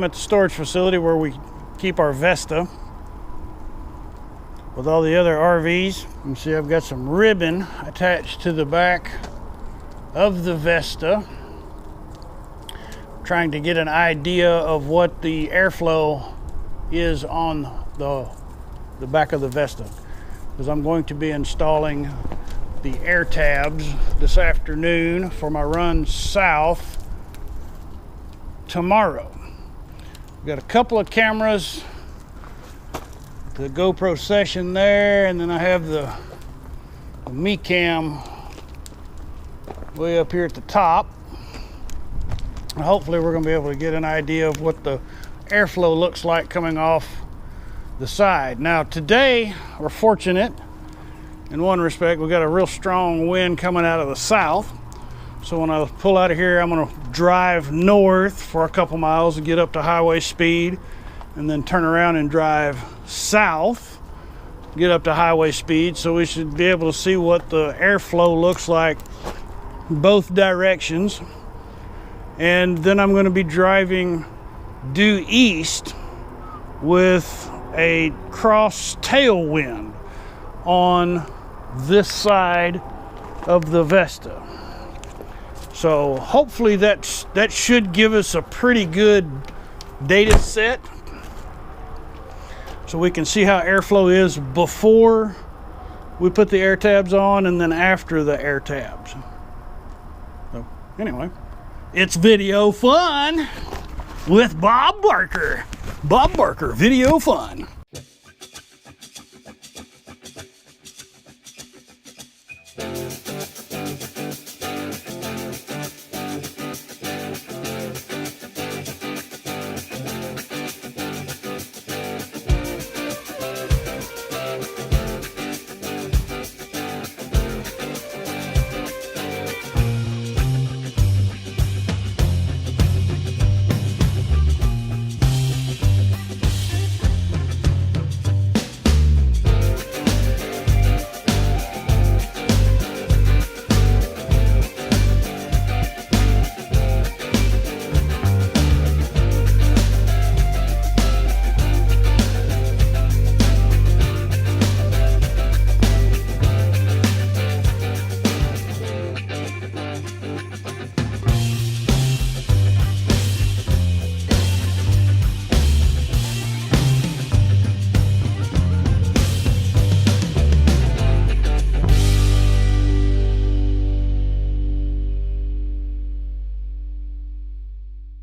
am at the storage facility where we keep our Vesta with all the other RVs. You can see I've got some ribbon attached to the back of the Vesta, trying to get an idea of what the airflow is on the back of the Vesta, because I'm going to be installing the air tabs this afternoon for my run south tomorrow. We've got a couple of cameras, the GoPro Session there, and then I have the Me Cam way up here at the top. And hopefully we're going to be able to get an idea of what the airflow looks like coming off the side. Now today we're fortunate in one respect. We got a real strong wind coming out of the south, so when I pull out of here I'm going to drive north for a couple miles and get up to highway speed, and then turn around and drive south, get up to highway speed. So we should be able to see what the airflow looks like both directions. And then I'm going to be driving due east with a cross tailwind on this side of the Vesta. So hopefully that should give us a pretty good data set, so we can see how airflow is before we put the air tabs on and then after the air tabs. So anyway, it's video fun with Bob Barker. Bob Barker, video fun.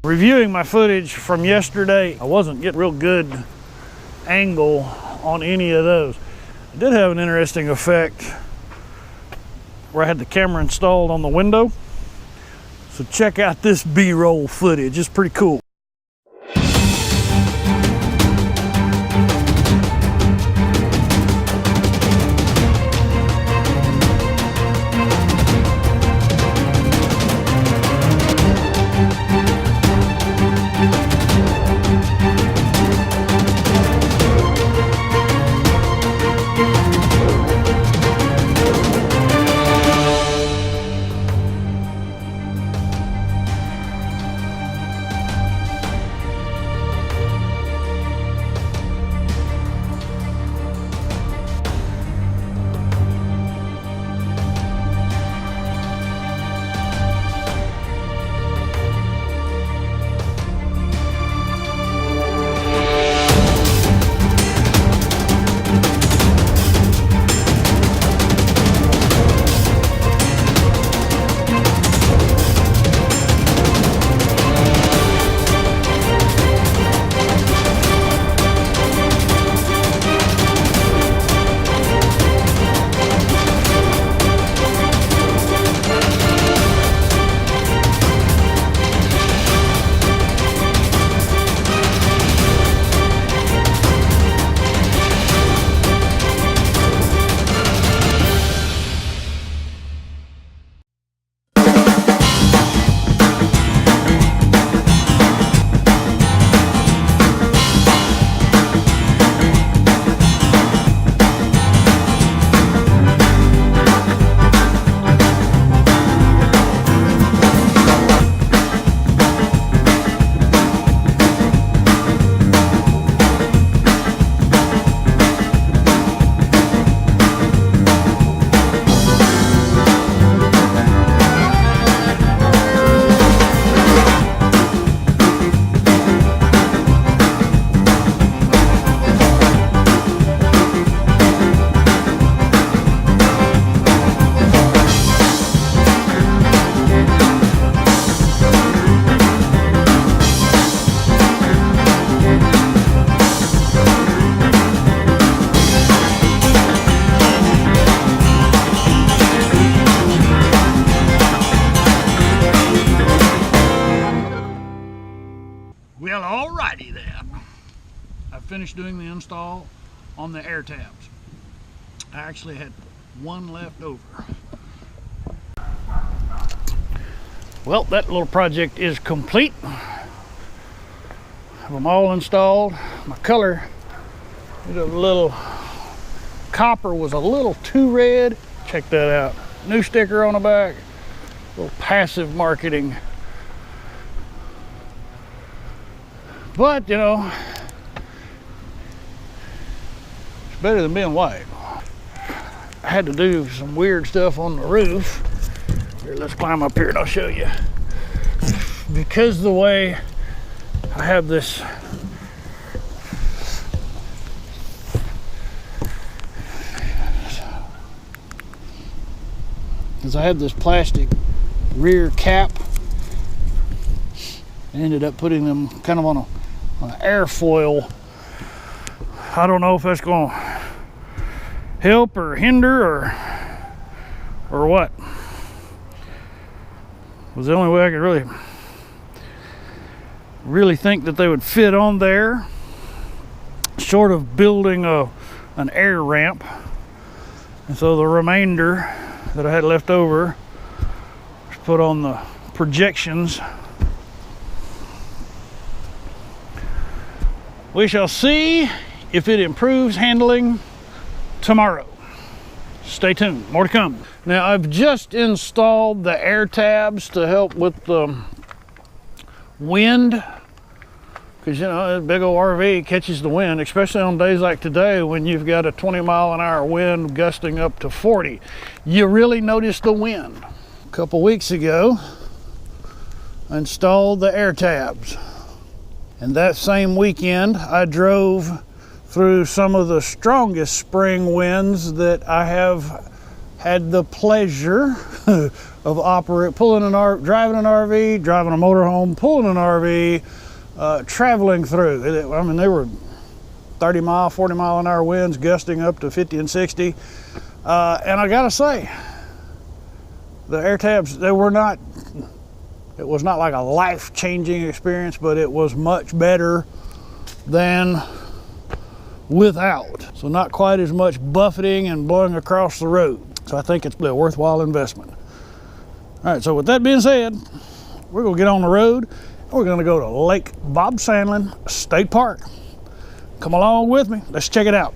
Reviewing my footage from yesterday, I wasn't getting real good angle on any of those. I did have an interesting effect where I had the camera installed on the window. So check out this B-roll footage, it's pretty cool. finished doing the install on the air tabs. I actually had one left over. Well, that little project is complete. Have them all installed. My color, the little copper was a little too red. Check that out. New sticker on the back. A little passive marketing. But, you know, it's better than being white. I had to do some weird stuff on the roof. Here, let's climb up here and I'll show you. Because of the way I have this plastic rear cap, I ended up putting them kind of on an airfoil. I don't know if that's going to help or hinder or what. It was the only way I could really think that they would fit on there, short of building an air ramp. And so the remainder that I had left over was put on the projections. We shall see if it improves handling tomorrow. Stay tuned, more to come. Now, I've just installed the air tabs to help with the wind, because you know, a big old RV catches the wind, especially on days like today when you've got a 20-mile-an-hour wind gusting up to 40. You really notice the wind. A couple weeks ago, I installed the air tabs, and that same weekend I drove through some of the strongest spring winds that I have had the pleasure of driving an RV, driving a motorhome, pulling an RV, traveling through. I mean, they were 30-mile, 40-mile-an-hour winds gusting up to 50 and 60. And I gotta say, the air tabs, it was not like a life-changing experience, but it was much better than without. So not quite as much buffeting and blowing across the road. So I think it's a worthwhile investment. All right, so with that being said, we're gonna get on the road and we're gonna go to Lake Bob Sandlin State Park. Come along with me, let's check it out.